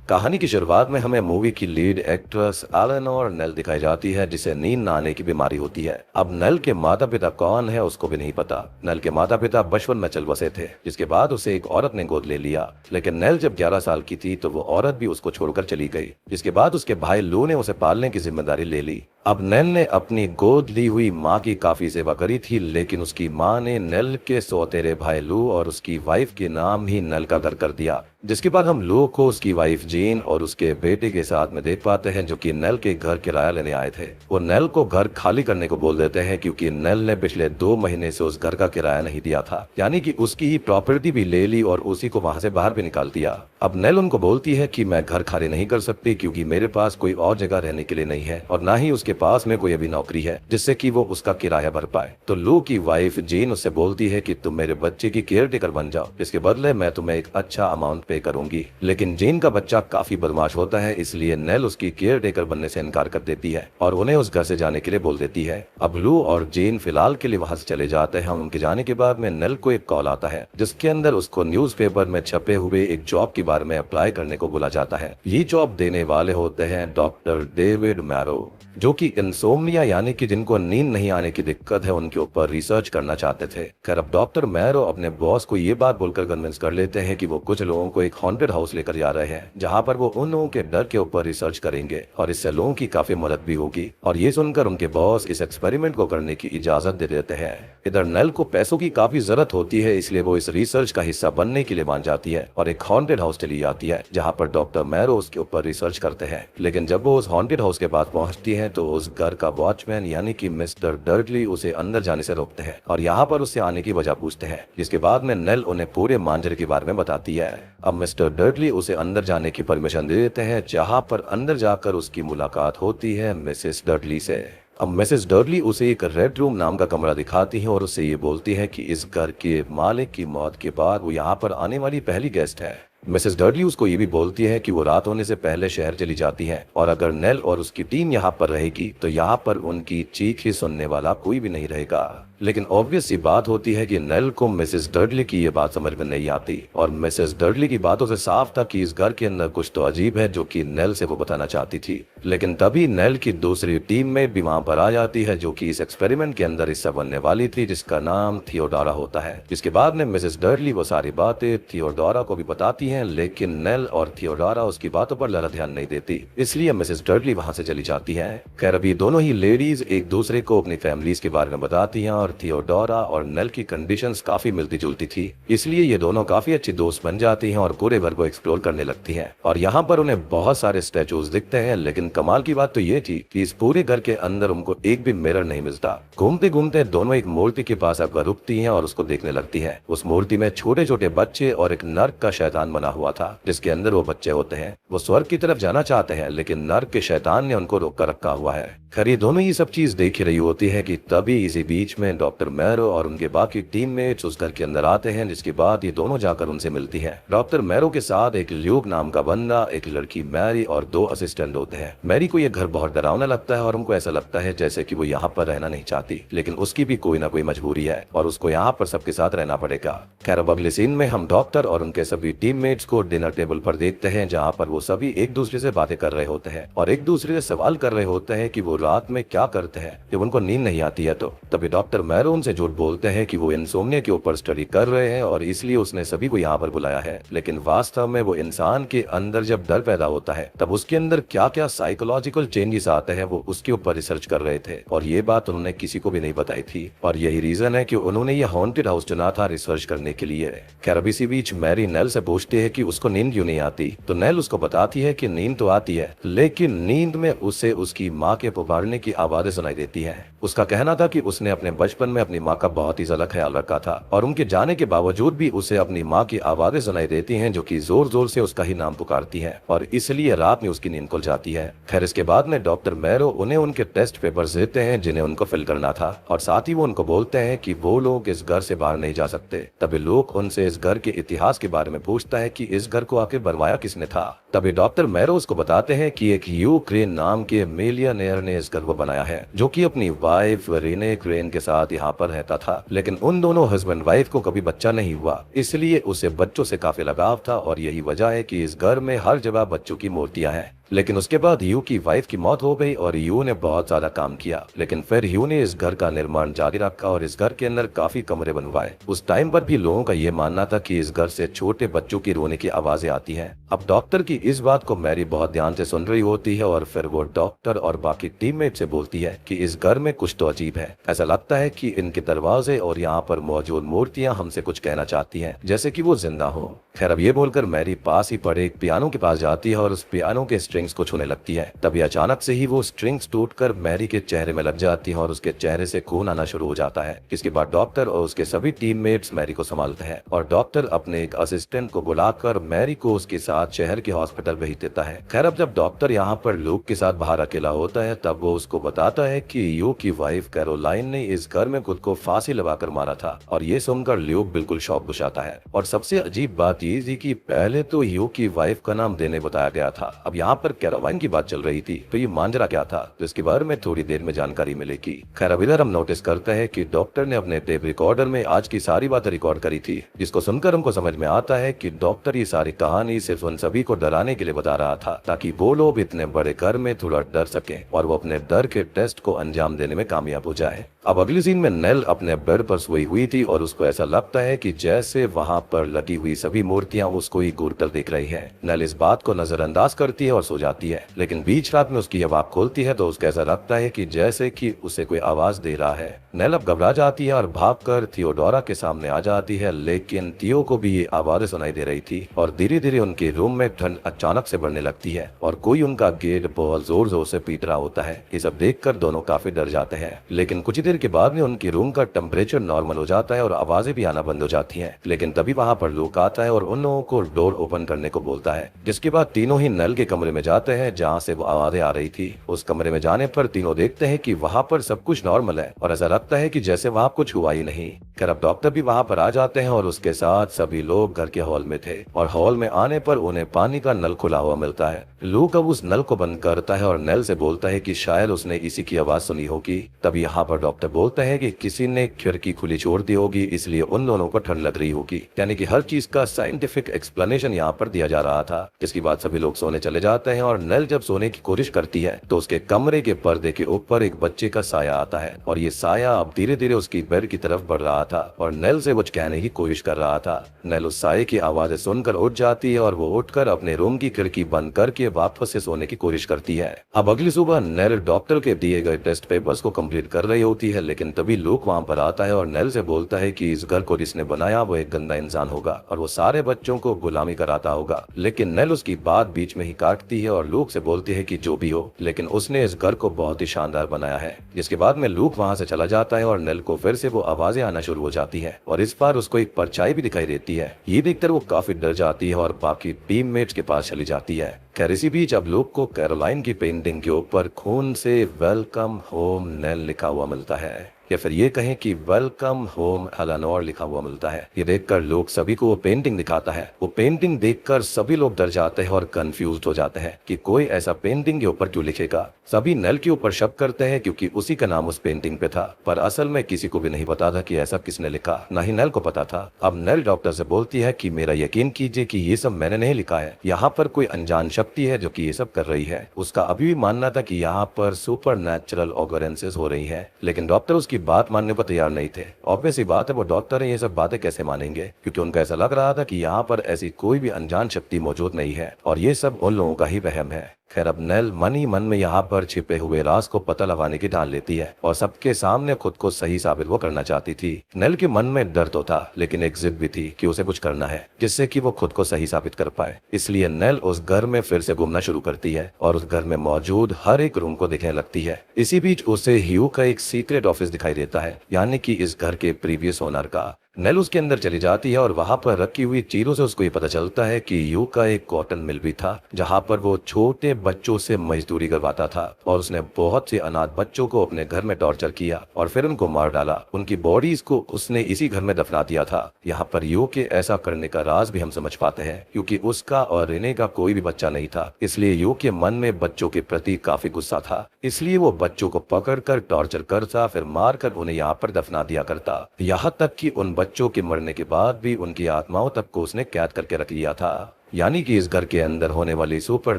कहानी की शुरुआत में हमें मूवी की लीड एक्ट्रेस एलेनोर नेल दिखाई जाती है, जिसे नींद न आने की बीमारी होती है। अब नेल के माता पिता कौन है उसको भी नहीं पता। नेल के माता पिता बचपन में चल बसे थे, जिसके बाद उसे एक औरत ने गोद ले लिया। लेकिन नेल जब 11 साल की थी तो वो औरत भी उसको छोड़कर चली गई, जिसके बाद उसके भाई लू ने उसे पालने की जिम्मेदारी ले ली। अब नेल ने अपनी गोद ली हुई माँ की काफी सेवा करी थी, लेकिन उसकी माँ ने नेल के सौतेरे भाई लू और उसकी वाइफ के नाम ही नेल का घर कर दिया। जिसके बाद हम लू को उसकी वाइफ जीन और उसके बेटे के साथ में देख पाते हैं, जो कि नेल के घर किराया लेने आए थे। वो नेल को घर खाली करने को बोल देते हैं, क्योंकि नेल ने पिछले 2 महीने से उस घर का किराया नहीं दिया था। यानी कि उसकी ही प्रॉपर्टी भी ले ली और उसी को वहां से बाहर भी निकाल दिया। अब नेल उनको बोलती है कि मैं घर खाली नहीं कर सकती, क्योंकि मेरे पास कोई और जगह रहने के लिए नहीं है और ना ही उसके पास में कोई अभी नौकरी है जिससे कि वो उसका किराया भर पाए। तो लू की वाइफ जीन उससे बोलती है कि तुम मेरे बच्चे की केयर टेकर बन जाओ, इसके बदले मैं तुम्हें एक अच्छा अमाउंट पे करूंगी। लेकिन जीन का बच्चा काफी बदमाश होता है, इसलिए नेल उसकी केयर टेकर बनने से इनकार कर देती है और उन्हें उस घर से जाने के लिए बोल देती है। अब लू और जीन फिलहाल के लिए वहां से चले जाते हैं। उनके जाने के बाद में नेल को एक कॉल आता है, जिसके अंदर उसको न्यूज़पेपर में छपे हुए एक जॉब के बारे में अप्लाई करने को बोला जाता है। ये जॉब देने वाले होते हैं डॉक्टर डेविड मैरो, जो कि इंसोम्निया यानी कि जिनको नींद नहीं आने की दिक्कत है उनके ऊपर रिसर्च करना चाहते थे। खैर अब डॉक्टर मैरो अपने बॉस को ये बात बोलकर कन्विंस कर लेते हैं कि वो कुछ लोगों को एक हॉन्टेड हाउस लेकर जा रहे हैं, जहां पर वो उन लोगों के डर के ऊपर रिसर्च करेंगे और इससे लोगों की काफी मदद भी होगी। और ये सुनकर उनके बॉस इस एक्सपेरिमेंट को करने की इजाजत दे देते हैं। इधर नेल को पैसों की काफी जरूरत होती है, इसलिए वो इस रिसर्च का हिस्सा बनने के लिए मान जाती है और एक हॉन्टेड हाउस चली जाती है, जहाँ पर डॉक्टर मैरो उसके ऊपर रिसर्च करते हैं। लेकिन जब वो उस हॉन्टेड हाउस के पास पहुंचती है तो उस घर का वॉचमैन यानी कि मिस्टर डर्टली उसे अंदर जाने से रोकते हैं और यहाँ पर उससे आने की वजह पूछते हैं, जिसके बाद में नेल उन्हें पूरे मांजरे के बारे में बताती है। अब मिस्टर डर्टली उसे अंदर जाने की परमिशन दे देते हैं, जहाँ पर अंदर जाकर उसकी मुलाकात होती है मिसेस डर्टली से। अब मिसेस डर्टली उसे एक रेड रूम नाम का कमरा दिखाती है और उससे ये बोलती है कि इस घर के मालिक की मौत के बाद वो यहाँ पर आने वाली पहली गेस्ट है। मिसेस डर्टली उसको ये भी बोलती है कि वो रात होने से पहले शहर चली जाती हैं और अगर नेल और उसकी टीम यहाँ पर रहेगी तो यहाँ पर उनकी चीख ही सुनने वाला कोई भी नहीं रहेगा। लेकिन ऑब्वियस सी बात होती है कि नेल को मिसेस डर्टली की ये बात समझ में नहीं आती और मिसेस डर्टली की बातों से साफ था कि इस घर के अंदर कुछ तो अजीब है, जो कि नेल से वो बताना चाहती थी। लेकिन तभी नेल की दूसरी टीम में भी वहां पर आ जाती है, जो कि इस एक्सपेरिमेंट के अंदर हिस्सा बनने वाली थी, जिसका नाम थियोडोरा होता है। जिसके बाद में मिसेस डर्टली वो सारी बातें थियोडोरा को भी बताती है, लेकिन नेल और थियोडोरा उसकी बातों पर ज्यादा ध्यान नहीं देती, इसलिए मिसेस डर्टली वहां से चली जाती है। खैर अभी दोनों ही लेडीज एक दूसरे को अपनी फैमिलीज के बारे में बताती हैं और थियोडोरा और नेल की कंडीशंस काफी मिलती जुलती थी, इसलिए ये दोनों काफी अच्छी दोस्त बन जाती हैं और पूरे घर को एक्सप्लोर करने लगती हैं। और यहाँ पर उन्हें बहुत सारे स्टैचूज दिखते हैं, लेकिन कमाल की बात तो ये थी कि इस पूरे घर के अंदर उनको एक भी मिरर नहीं मिलता। घूमते घूमते दोनों एक मूर्ति के पास आकर रुकती हैं और उसको देखने लगती हैं। उस मूर्ति में छोटे छोटे बच्चे और एक नर्क का शैतान बना हुआ था, जिसके अंदर वो बच्चे होते हैं। वो स्वर्ग की तरफ जाना चाहते हैं, लेकिन नर्क के शैतान ने उनको रोक कर रखा हुआ है। खैर ये दोनों ही सब चीज देख रही होती है कि तभी इसी बीच में डॉक्टर मैरो और उनके बाकी टीममेट्स उस घर के अंदर आते हैं, जिसके बाद ये दोनों जाकर उनसे मिलती हैं। डॉक्टर मैरो के साथ एक ल्यूक नाम का बंदा, एक लड़की मैरी और 2 असिस्टेंट होते हैं। मैरी को ये घर बहुत डरावना लगता है और उनको ऐसा लगता है जैसे कि वो यहाँ पर रहना नहीं चाहती, लेकिन उसकी भी कोई ना कोई मजबूरी है और उसको यहाँ पर सबके साथ रहना पड़ेगा। खैर अब अगले सीन में हम डॉक्टर और उनके सभी टीममेट्स को डिनर टेबल पर देखते हैं, जहाँ पर वो सभी एक दूसरे से बातें कर रहे होते हैं और एक दूसरे से सवाल कर रहे होते हैं कि वो रात में क्या करते हैं जब उनको नींद नहीं आती है। तो तभी डॉक्टर मैरो उनसे झूठ बोलते हैं कि वो इंसोम्निया के ऊपर स्टडी कर रहे हैं और इसलिए उसने सभी को यहाँ पर बुलाया है, लेकिन वास्तव में वो इंसान के अंदर जब डर पैदा होता है तब उसके अंदर क्या क्या साइकोलॉजिकल चेंजेस आते हैं वो उसके ऊपर रिसर्च कर रहे थे और ये बात उन्होंने किसी को भी नहीं बताई थी और यही रीजन है कि उन्होंने ये हॉन्टेड हाउस चुना था रिसर्च करने के लिए। खैर अब इसी बीच मैरी नेल से पूछती है कि उसको नींद क्यों नहीं आती, तो नेल उसको बताती है कि नींद तो आती है, लेकिन नींद में उसे उसकी माँ के पुकारने की आवाजें सुनाई देती हैं। उसका कहना था कि उसने अपने बचपन में अपनी माँ का बहुत ही ज्यादा ख्याल रखा था और उनके जाने के बावजूद भी उसे अपनी माँ की आवाजें सुनाई देती हैं, जो कि जोर जोर से उसका ही नाम पुकारती हैं और इसलिए रात में उसकी नींद खुल जाती है। खैर इसके बाद में डॉक्टर मैरो उन्हें उनके टेस्ट पेपर्स देते हैं जिन्हें उनको फिल करना था और साथ ही वो उनको बोलते हैं कि वो लोग इस घर से बाहर नहीं जा सकते। तभी लोग उनसे इस घर के इतिहास के बारे में पूछता है कि इस घर को आखिर बनवाया किसने था। तभी डॉक्टर मैरो उसको बताते हैं कि एक यूक्रेन नाम के मिलियनेयर ने इस घर को बनाया है, जो कि अपनी वाइफ रीने क्रेन के साथ साथ यहाँ पर रहता था, लेकिन उन दोनों हस्बैंड वाइफ को कभी बच्चा नहीं हुआ, इसलिए उसे बच्चों से काफी लगाव था और यही वजह है कि इस घर में हर जगह बच्चों की मूर्तियां हैं। लेकिन उसके बाद यू की वाइफ की मौत हो गई और यू ने बहुत ज्यादा काम किया, लेकिन फिर यू ने इस घर का निर्माण जारी रखा और इस घर के अंदर काफी कमरे बनवाए। उस टाइम पर भी लोगों का ये मानना था कि इस घर से छोटे बच्चों की रोने की आवाजें आती हैं। अब डॉक्टर की इस बात को मैरी बहुत ध्यान से सुन रही होती है और फिर वो डॉक्टर और बाकी टीममेट से बोलती है कि इस घर में कुछ तो अजीब है। ऐसा लगता है कि इनके दरवाजे और यहाँ पर मौजूद मूर्तियां हमसे कुछ कहना चाहती हैं, जैसे कि वो जिंदा हो। खैर, अब ये बोलकर मैरी पास ही पड़े एक पियानो के पास जाती है और उस पियानो के स्ट्रिंग्स को छूने लगती है। तभी अचानक से ही वो स्ट्रिंग्स टूटकर मैरी के चेहरे में लग जाती है और उसके चेहरे से खून आना शुरू हो जाता है। इसके बाद डॉक्टर और उसके सभी टीममेट्स मैरी को संभालते हैं और डॉक्टर अपने एक असिस्टेंट को बुलाकर मैरी को उसके साथ शहर के हॉस्पिटल भेज देता है। खैर, अब जब डॉक्टर यहाँ पर लूक के साथ बाहर अकेला होता है तब वो उसको बताता है कि यू की वाइफ कैरोलाइन ने इस घर में खुद को फांसी लगाकर मारा था और ये सुनकर ल्यूक बिल्कुल शॉक हो जाता है। और सबसे अजीब बात ये थी कि पहले तो यू की वाइफ का नाम देने बताया गया था, अब यहाँ पर कैरोलाइन की बात चल रही थी, तो ये मांजरा क्या था, तो इसके बारे में थोड़ी देर में जानकारी मिलेगी। खैर, अब इधर हम नोटिस करते हैं कि डॉक्टर ने अपने टेप रिकॉर्डर में आज की सारी बातें रिकॉर्ड करी थी, जिसको सुनकर हमको समझ में आता है कि डॉक्टर ये सारी कहानी सिर्फ उन सभी को डराने के लिए बता रहा था, ताकि वो लोग इतने बड़े घर में थोड़ा डर सके और वो अपने डर के टेस्ट को अंजाम देने में कामयाब हो जाए। अब अगली सीन में नेल अपने बेड पर सोई हुई थी और उसको ऐसा लगता है कि जैसे वहाँ पर लगी हुई सभी मूर्तियां उसको ही घूर कर देख रही हैं। नेल इस बात को नजरअंदाज करती है और सो जाती है, लेकिन बीच रात में उसकी जब आँख खोलती है तो उसको ऐसा लगता है कि जैसे कि उसे कोई आवाज दे रहा है। नेल अब घबरा जाती है और भागकर थियोडोरा के सामने आ जाती है, लेकिन थियो को भी ये आवाजें सुनाई दे रही थी और धीरे धीरे उनके रूम में ठंड अचानक से बढ़ने लगती है और कोई उनका गेट बहुत जोर जोर से पीट रहा होता है। ये सब देखकर दोनों काफी डर जाते हैं, लेकिन कुछ देर के बाद में उनके रूम का टेम्परेचर नॉर्मल हो जाता है और आवाजें भी आना बंद हो जाती हैं। लेकिन तभी वहां पर लूक आता है और उन लोगों को डोर ओपन करने को बोलता है, जिसके बाद तीनों ही नल के कमरे में जाते हैं जहां से वो आवाजें आ रही थी। उस कमरे में जाने पर तीनों देखते हैं कि वहां पर सब कुछ नॉर्मल है और ऐसा लगता है कि जैसे वहां कुछ हुआ ही नहीं। खैर, अब डॉक्टर भी वहां पर आ जाते हैं और उसके साथ सभी लोग घर के हॉल में थे और हॉल में आने पर उन्हें पानी का नल खुला हुआ मिलता है। लूक अब उस नल को बंद करता है और नेल से बोलता है कि शायद उसने इसी की आवाज सुनी होगी। तभी यहाँ पर डॉक्टर बोलता है कि किसी ने खिड़की खुली छोड़ दी होगी, इसलिए उन दोनों को ठंड लग रही होगी। यानी कि हर चीज का साइंटिफिक एक्सप्लेनेशन यहाँ पर दिया जा रहा था। इसके बाद सभी लोग सोने चले जाते हैं और नेल जब सोने की कोशिश करती है तो उसके कमरे के पर्दे के ऊपर एक बच्चे का साया आता है और ये साया अब धीरे धीरे उसकी बेड की तरफ बढ़ रहा था और नेल से कुछ कहने की कोशिश कर रहा था। नेल उस साये की आवाजें सुनकर उठ जाती है और वो उठकर अपने रूम की खिड़की बंद करके वापस से सोने की कोशिश करती है। अब अगली सुबह नेल डॉक्टर के दिए गए टेस्ट पेपर्स को कंप्लीट कर रही होती है, लेकिन तभी लूक वहां पर आता है और नेल से बोलता है कि इस घर को जिसने बनाया वो एक गंदा इंसान होगा और वो सारे बच्चों को गुलामी कराता होगा। लेकिन नेल उसकी बात बीच में ही काटती है और लूक से बोलती है कि जो भी हो, लेकिन उसने इस घर को बहुत ही शानदार बनाया है। जिसके बाद में लूक वहां से चला जाता है और नेल को फिर से वो आवाजें आना शुरू हो जाती है और इस बार उसको एक परछाई भी दिखाई देती है। ये देखकर वो काफी डर जाती है और बाकी टीममेट्स के पास चली जाती है। खैर, इसी बीच अब लूक को कैरोलाइन की पेंटिंग के ऊपर खून से वेलकम होम नेल लिखा हुआ मिलता है, या फिर ये कहें कि वेलकम होम एलेनोर लिखा हुआ मिलता है। ये देखकर लोग सभी को वो पेंटिंग दिखाता है। वो पेंटिंग देखकर सभी लोग डर जाते हैं और कंफ्यूज हो जाते हैं कि कोई ऐसा पेंटिंग के ऊपर क्यों लिखेगा। सभी नेल के ऊपर शक करते हैं क्योंकि उसी का नाम उस पेंटिंग पे था, पर असल में किसी को भी नहीं पता था कि ऐसा किसने लिखा, न ही नेल को पता था। अब नेल डॉक्टर से बोलती है कि मेरा यकीन कीजिए कि ये सब मैंने नहीं लिखा है, यहाँ पर कोई अनजान शक्ति है जो कि ये सब कर रही है। उसका अभी भी मानना था कि यहाँ पर सुपर नेचुरल ऑकरेंसेस हो रही है, लेकिन डॉक्टर उसकी बात मानने पर तैयार नहीं थे। ऑब्वियस सी बात है, वो डॉक्टर है, ये सब बातें कैसे मानेंगे, क्योंकि उनका ऐसा लग रहा था कि यहाँ पर ऐसी कोई भी अनजान शक्ति मौजूद नहीं है और ये सब उन लोगों का ही वहम है। खैर, अब नेल मन ही मन में यहाँ पर छिपे हुए राज को पता लगाने की ठान लेती है और सबके सामने खुद को सही साबित वो करना चाहती थी। नेल के मन में डर तो था, लेकिन एक जिद भी थी कि उसे कुछ करना है जिससे कि वो खुद को सही साबित कर पाए। इसलिए नेल उस घर में फिर से घूमना शुरू करती है और उस घर में मौजूद हर एक रूम को देखने लगती है। इसी बीच उसे ह्यू का एक सीक्रेट ऑफिस दिखाई देता है, यानी कि इस घर के प्रीवियस ओनर का। नेल उसके अंदर चली जाती है और वहां पर रखी हुई चीजों से उसको ये पता चलता है कि यू का एक कॉटन मिल भी था जहां पर वो छोटे बच्चों से मजदूरी करवाता था और उसने बहुत से अनाथ बच्चों को अपने घर में टॉर्चर किया और फिर उनको मार डाला। उनकी बॉडीज को उसने इसी घर में दफना दिया था। यहाँ पर यू के ऐसा करने का राज भी हम समझ पाते हैं क्योंकि उसका और रिने का कोई भी बच्चा नहीं था, इसलिए यू के मन में बच्चों के प्रति काफी गुस्सा था। इसलिए वो बच्चों को पकड़कर टॉर्चर करता फिर मारकर उन्हें यहाँ पर दफना दिया करता। यहाँ तक कि उन बच्चों के मरने के बाद भी उनकी आत्माओं तक को उसने कैद करके रख लिया था। यानी कि इस घर के अंदर होने वाली सुपर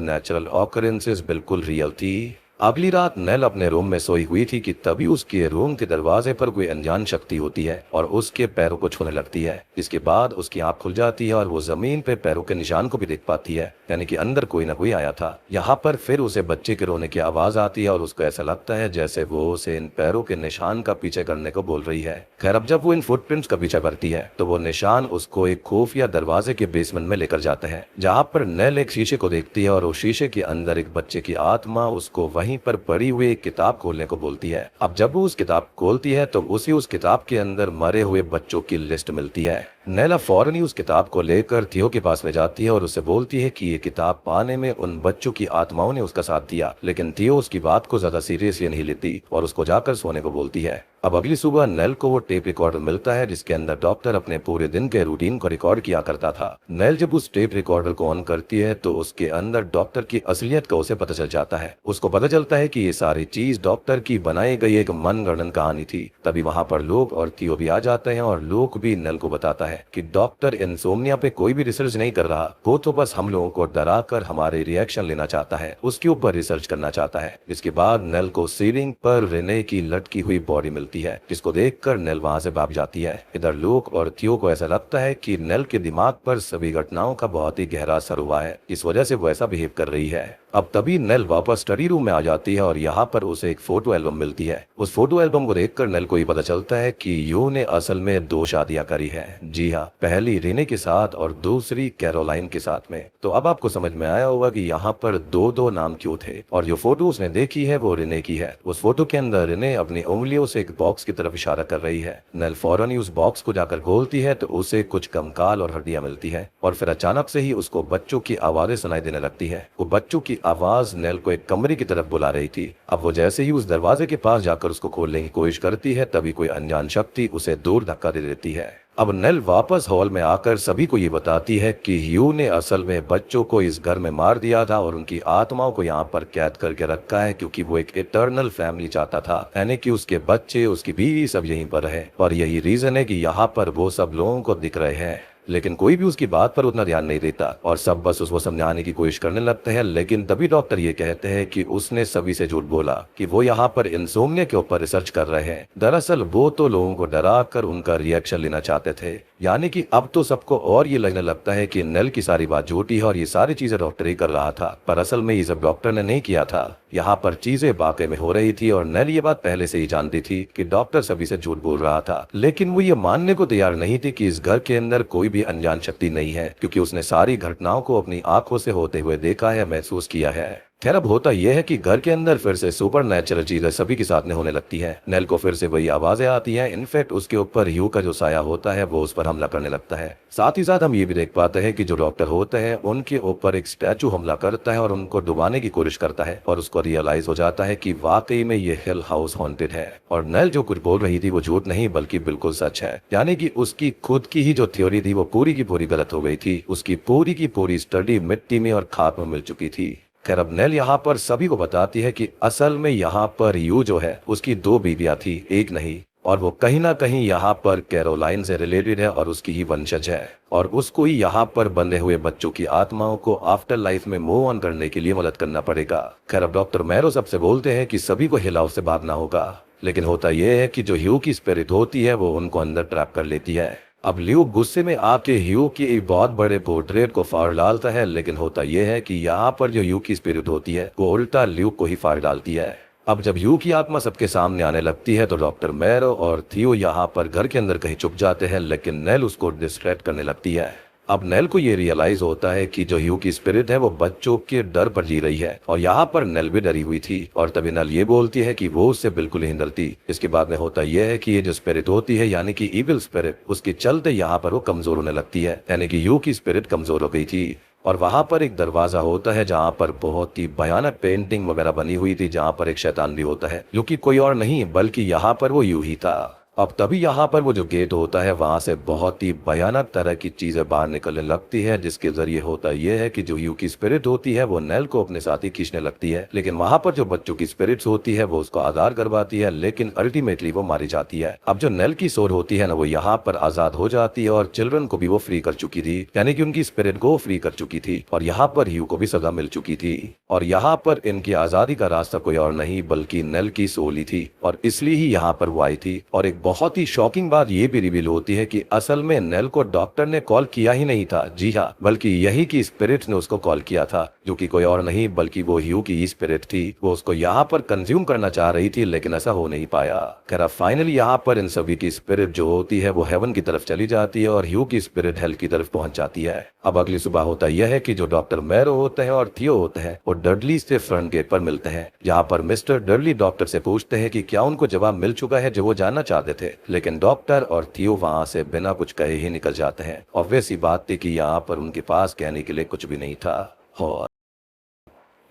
नेचुरल ऑकरेंसेस बिल्कुल रियल थी। अगली रात नेल अपने रूम में सोई हुई थी कि तभी उसके रूम के दरवाजे पर कोई अनजान शक्ति होती है और उसके पैरों को छूने लगती है। इसके बाद उसकी आंख खुल जाती है और वो जमीन पे पैरों के निशान को भी देख पाती है, यानी कि अंदर कोई ना कोई आया था। यहाँ पर फिर उसे बच्चे के रोने की आवाज आती है और उसको ऐसा लगता है जैसे वो उसे इन पैरों के निशान का पीछे करने को बोल रही है। खैर, अब जब वो इन फुटप्रिंट्स का पीछा करती है तो वो निशान उसको एक खुफिया दरवाजे के बेसमेंट में लेकर जाते हैं, जहाँ पर नेल एक शीशे को देखती है और उस शीशे के अंदर एक बच्चे की आत्मा उसको वहीं पर पड़ी हुई एक किताब खोलने को बोलती है। अब जब वो उस किताब खोलती है तो उस किताब के अंदर मरे हुए बच्चों की लिस्ट मिलती है। नैला फौरन ही उस किताब को लेकर थियो के पास ले जाती है और उससे बोलती है कि ये किताब पाने में उन बच्चों की आत्माओं ने उसका साथ दिया, लेकिन थियो उसकी बात को ज्यादा सीरियसली नहीं लेती और उसको जाकर सोने को बोलती है। अब अगली सुबह नेल को वो टेप रिकॉर्डर मिलता है जिसके अंदर डॉक्टर अपने पूरे दिन के रूटीन को रिकॉर्ड किया करता था। नेल जब उस टेप रिकॉर्डर को ऑन करती है तो उसके अंदर डॉक्टर की असलियत का उसे पता चल जाता है। उसको पता चलता है कि ये सारी चीज डॉक्टर की बनाई गई एक मनगढ़ंत कहानी थी। तभी वहाँ पर लोग और थियो भी आ जाते हैं और लोग भी नेल को बताता है कि डॉक्टर इंसोम्निया पे कोई भी रिसर्च नहीं कर रहा, वो तो बस हम लोगों को डरा कर हमारे रिएक्शन लेना चाहता है, उसके ऊपर रिसर्च करना चाहता है। इसके बाद नेल को सीलिंग पर रेने की लटकी हुई बॉडी मिलती है जिसको देखकर नेल वहां से भाग जाती है। इधर लूक और थियो को ऐसा लगता है कि नेल के दिमाग पर सभी घटनाओं का बहुत ही गहरा असर हुआ है, इस वजह से वो ऐसा बिहेव कर रही है। अब तभी नेल वापस स्टडी रूम में आ जाती है और यहाँ पर उसे एक फोटो एल्बम मिलती है। उस फोटो एल्बम को देखकर नेल को ये पता चलता है कि यू ने असल में 2 शादियां करी है। जी हाँ, पहली रेने के साथ और दूसरी कैरोलाइन के साथ में। तो अब आपको समझ में आया होगा कि यहाँ पर 2-2 नाम क्यों थे। और जो फोटो उसने देखी है वो रेने की है। उस फोटो के अंदर रेने अपनी उंगलियों से एक बॉक्स की तरफ इशारा कर रही है। नेल फौरन ही उस बॉक्स को जाकर खोलती है तो उसे कुछ कंकाल और हड्डियां मिलती है और फिर अचानक से ही उसको बच्चों की आवाजें सुनाई देने लगती है। वो बच्चों की आवाज नेल को एक कमरे की तरफ बुला रही थी। अब वो जैसे ही उस दरवाजे के पास जाकर उसको खोलने की कोशिश करती है तभी कोई अनजान शक्ति उसे दूर धक्का दे देती है। अब नेल वापस हॉल में आकर सभी को ये बताती है कि ह्यू ने असल में बच्चों को इस घर में मार दिया था और उनकी आत्माओं को यहाँ पर कैद करके रखा है क्योंकि वो एक इटर्नल फैमिली चाहता था, यानी कि उसके बच्चे, उसकी बीवी सब यहीं पर है और यही रीजन है कि यहाँ पर वो सब लोगों को दिख रहे हैं। लेकिन कोई भी उसकी बात पर उतना ध्यान नहीं देता और सब बस उसको समझाने की कोशिश करने लगते हैं। लेकिन तभी डॉक्टर ये कहते हैं कि उसने सभी से झूठ बोला कि वो यहाँ पर इंसोम्निया के ऊपर रिसर्च कर रहे हैं। दरअसल वो तो लोगों को डरा कर उनका रिएक्शन लेना चाहते थे। यानी कि अब तो सबको और ये लगने लगता है कि नेल की सारी बात झूठी है और ये सारी चीजें डॉक्टर ही कर रहा था, पर असल में ये सब डॉक्टर ने नहीं किया था। यहाँ पर चीजें वाकई में हो रही थी और नेल ये बात पहले से ही जानती थी कि डॉक्टर सभी से झूठ बोल रहा था, लेकिन वो ये मानने को तैयार नहीं थी कि इस घर के अंदर कोई भी अनजान शक्ति नहीं है क्योंकि उसने सारी घटनाओं को अपनी आंखों से होते हुए देखा है, महसूस किया है। खैर, अब होता यह है कि घर के अंदर फिर से सुपर नेचुरल चीजें सभी के साथ में होने लगती है। नेल को फिर से वही आवाजें आती हैं। इनफैक्ट उसके ऊपर ह्यू का जो साया होता है वो उस पर हमला करने लगता है। साथ ही साथ हम ये भी देख पाते हैं कि जो डॉक्टर होते हैं उनके ऊपर एक स्टैचू हमला करता है और उनको डुबाने की कोशिश करता है और उसको रियलाइज हो जाता है कि वाकई में ये हिल हाउस हॉन्टेड है और नेल जो कुछ बोल रही थी वो झूठ नहीं बल्कि बिल्कुल सच है। यानी कि उसकी खुद की ही जो थ्योरी थी वो पूरी की पूरी गलत हो गई थी। उसकी पूरी की पूरी स्टडी मिट्टी में और खाक में मिल चुकी थी। खैर, अब नेल यहाँ पर सभी को बताती है कि असल में यहाँ पर यू जो है उसकी 2 बीवियां थी, एक नहीं, और वो कहीं ना कहीं यहाँ पर कैरोलाइन से रिलेटेड है और उसकी ही वंशज है और उसको ही यहाँ पर बंधे हुए बच्चों की आत्माओं को आफ्टर लाइफ में मूव ऑन करने के लिए मदद करना पड़ेगा। खैर, अब डॉक्टर मैरो सबसे बोलते हैं कि सभी को हिलाव से भागना होगा, लेकिन होता यह है कि जो ह्यू की स्पिरिट होती है वो उनको अंदर ट्रैप कर लेती है। अब ल्यूक गुस्से में आके ह्यू की एक बहुत बड़े पोर्ट्रेट को फाड़ डालता है, लेकिन होता यह है कि यहाँ पर जो ह्यू की स्पिरिट होती है वो उल्टा ल्यूक को ही फाड़ डालती है। अब जब ह्यू की आत्मा सबके सामने आने लगती है तो डॉक्टर मैरो और थियो यहाँ पर घर के अंदर कहीं छुप जाते हैं, लेकिन नेल उसको डिस्ट्रैक्ट करने लगती है। अब नेल को ये रियलाइज होता है कि जो ह्यू की स्पिरिट है वो बच्चों के डर पर जी रही है, और यहाँ पर नेल भी डरी हुई थी, और तभी नेल ये बोलती है कि वो उससे बिल्कुल ही डरती। इसके बाद में होता यह है कि ये जो स्पिरिट होती है यानी कि इविल स्पिरिट, उसके चलते यहाँ पर वो कमजोर होने लगती है, यानी कि ह्यू की स्पिरिट कमजोर हो गई थी। और वहां पर एक दरवाजा होता है जहां पर बहुत ही भयानक पेंटिंग वगैरह बनी हुई थी, जहां पर एक शैतान भी होता है जो कि कोई और नहीं बल्कि यहाँ पर वो ह्यू ही था। अब तभी यहाँ पर वो जो गेट होता है वहां से बहुत ही भयानक तरह की चीजें बाहर निकलने लगती है, जिसके जरिए होता यह है कि जो ह्यू की स्पिरिट होती है वो नेल को अपने साथ ही खींचने लगती है। लेकिन वहां पर जो बच्चों की स्पिरिट्स होती है वो उसको आजाद करवाती है, लेकिन अल्टीमेटली वो मारी जाती है। अब जो नेल की सोल होती है ना, वो यहाँ पर आजाद हो जाती है, और चिल्ड्रन को भी वो फ्री कर चुकी थी, यानी कि उनकी स्पिरिट को फ्री कर चुकी थी, और यहाँ पर ह्यू को भी सजा मिल चुकी थी। और यहाँ पर इनकी आजादी का रास्ता कोई और नहीं बल्कि नेल की सोल ही थी, और इसलिए ही यहाँ पर वो आई थी। और एक बहुत ही शॉकिंग बात ये भी रिवील होती है कि असल में नेल को डॉक्टर ने कॉल किया ही नहीं था, जी हाँ, बल्कि यही की स्पिरिट ने उसको कॉल किया था, जो कि कोई और नहीं बल्कि वो ह्यू की स्पिरिट थी। वो उसको यहाँ पर कंज्यूम करना चाह रही थी, लेकिन ऐसा हो नहीं पाया। खैर फाइनली यहाँ पर इन सभी की स्पिरिट जो होती है वो हेवन की तरफ चली जाती है, और ह्यू की स्पिरिट हेल की तरफ पहुंच जाती है। अब अगली सुबह होता यह है कि जो डॉक्टर मैरो होते हैं और थियो होते हैं वो डडली से फ्रंट गेट पर मिलते हैं, जहाँ पर मिस्टर डडली डॉक्टर से पूछते हैं कि क्या उनको जवाब मिल चुका है जो वो जानना चाहते थे, लेकिन डॉक्टर और थियो वहां से बिना कुछ कहे ही निकल जाते हैं। ऑब्वियस सी बात थी कि यहाँ पर उनके पास कहने के लिए कुछ भी नहीं था। और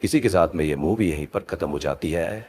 इसी के साथ में ये मूवी यहीं पर खत्म हो जाती है।